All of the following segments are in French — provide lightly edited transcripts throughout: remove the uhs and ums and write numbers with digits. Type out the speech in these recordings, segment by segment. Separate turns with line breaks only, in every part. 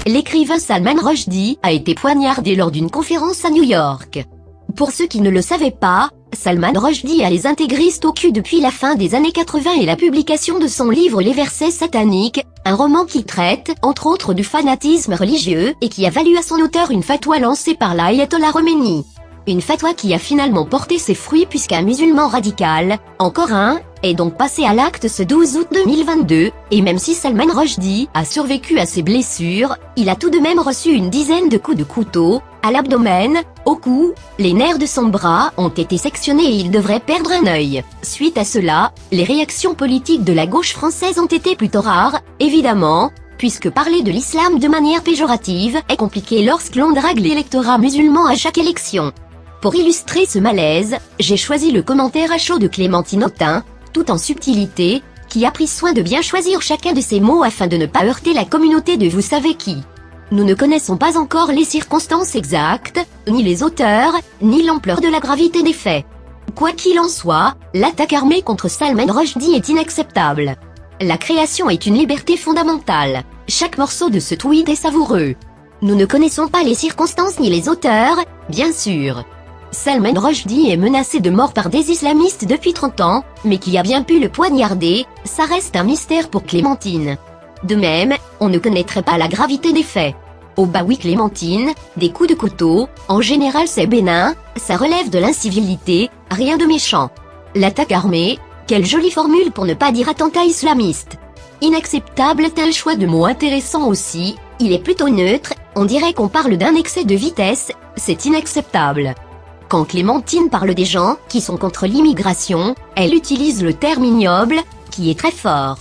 l'écrivain Salman Rushdie a été poignardé lors d'une conférence à New York. Pour ceux qui ne le savaient pas, Salman Rushdie a les intégristes au cul depuis la fin des années 80 et la publication de son livre Les Versets Sataniques, un roman qui traite, entre autres, du fanatisme religieux et qui a valu à son auteur une fatwa lancée par l'Ayatollah Khomeini. Une fatwa qui a finalement porté ses fruits puisqu'un musulman radical, encore un, est donc passé à l'acte ce 12 août 2022, et même si Salman Rushdie a survécu à ses blessures, il a tout de même reçu une dizaine de coups de couteau, à l'abdomen, au cou, les nerfs de son bras ont été sectionnés et il devrait perdre un œil. Suite à cela, les réactions politiques de la gauche française ont été plutôt rares, évidemment, puisque parler de l'islam de manière péjorative est compliqué lorsque l'on drague l'électorat musulman à chaque élection. Pour illustrer ce malaise, j'ai choisi le commentaire à chaud de Clémentine Autain, tout en subtilité, qui a pris soin de bien choisir chacun de ses mots afin de ne pas heurter la communauté de vous savez qui. Nous ne connaissons pas encore les circonstances exactes, ni les auteurs, ni l'ampleur de la gravité des faits. Quoi qu'il en soit, l'attaque armée contre Salman Rushdie est inacceptable. La création est une liberté fondamentale. Chaque morceau de ce tweet est savoureux. Nous ne connaissons pas les circonstances ni les auteurs, bien sûr. Salman Rushdie est menacé de mort par des islamistes depuis 30 ans, mais qui a bien pu le poignarder, ça reste un mystère pour Clémentine. De même, on ne connaîtrait pas la gravité des faits. Oh bah oui Clémentine, des coups de couteau, en général c'est bénin, ça relève de l'incivilité, rien de méchant. L'attaque armée, quelle jolie formule pour ne pas dire attentat islamiste. Inacceptable est un choix de mots intéressant aussi, il est plutôt neutre, on dirait qu'on parle d'un excès de vitesse, c'est inacceptable. Quand Clémentine parle des gens qui sont contre l'immigration, elle utilise le terme ignoble, qui est très fort.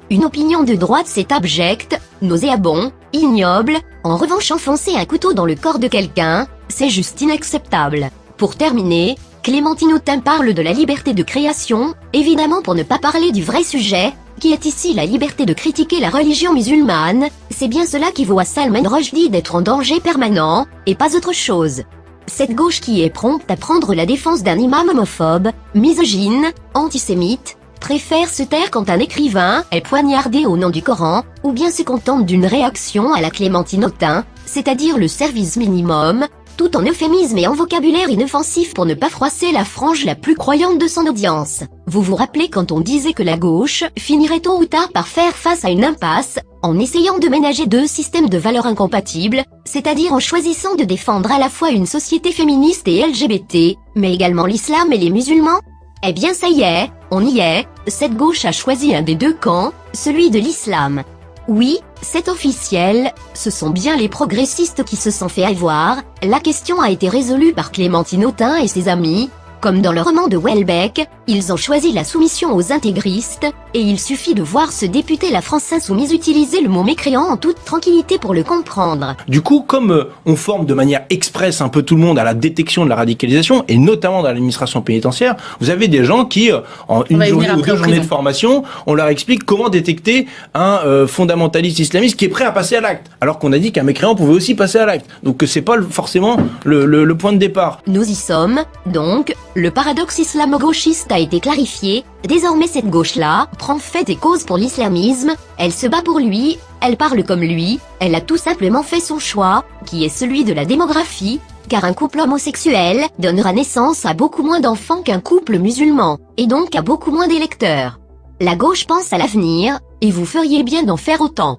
Une opinion de droite c'est abject, nauséabond, ignoble, en revanche enfoncer un couteau dans le corps de quelqu'un, c'est juste inacceptable. Pour terminer, Clémentine Autain parle de la liberté de création, évidemment pour ne pas parler du vrai sujet, qui est ici la liberté de critiquer la religion musulmane, c'est bien cela qui vaut à Salman Rushdie d'être en danger permanent, et pas autre chose. Cette gauche qui est prompte à prendre la défense d'un imam homophobe, misogyne, antisémite, préfère se taire quand un écrivain est poignardé au nom du Coran, ou bien se contente d'une réaction à la Clémentine Autain, c'est-à-dire le service minimum, tout en euphémisme et en vocabulaire inoffensif pour ne pas froisser la frange la plus croyante de son audience. Vous vous rappelez quand on disait que la gauche finirait tôt ou tard par faire face à une impasse, en essayant de ménager deux systèmes de valeurs incompatibles, c'est-à-dire en choisissant de défendre à la fois une société féministe et LGBT, mais également l'islam et les musulmans? Eh bien ça y est, on y est, cette gauche a choisi un des deux camps, celui de l'islam. Oui, c'est officiel, ce sont bien les progressistes qui se sont fait avoir, la question a été résolue par Clémentine Autain et ses amis. Comme dans le roman de Houellebecq, ils ont choisi la soumission aux intégristes, et il suffit de voir ce député La France Insoumise utiliser le mot mécréant en toute tranquillité pour le comprendre.
Du coup, comme on forme de manière express un peu tout le monde à la détection de la radicalisation, et notamment dans l'administration pénitentiaire, vous avez des gens qui, en une journée ou deux journées de formation, on leur explique comment détecter un fondamentaliste islamiste qui est prêt à passer à l'acte, alors qu'on a dit qu'un mécréant pouvait aussi passer à l'acte. Donc c'est pas forcément le point de départ.
Nous y sommes, donc. Le paradoxe islamo-gauchiste a été clarifié, désormais cette gauche-là prend fait et cause pour l'islamisme, elle se bat pour lui, elle parle comme lui, elle a tout simplement fait son choix, qui est celui de la démographie, car un couple homosexuel donnera naissance à beaucoup moins d'enfants qu'un couple musulman, et donc à beaucoup moins d'électeurs. La gauche pense à l'avenir, et vous feriez bien d'en faire autant.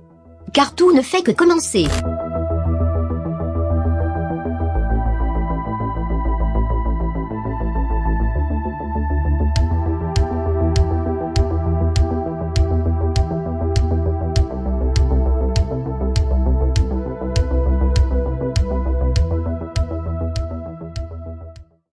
Car tout ne fait que commencer.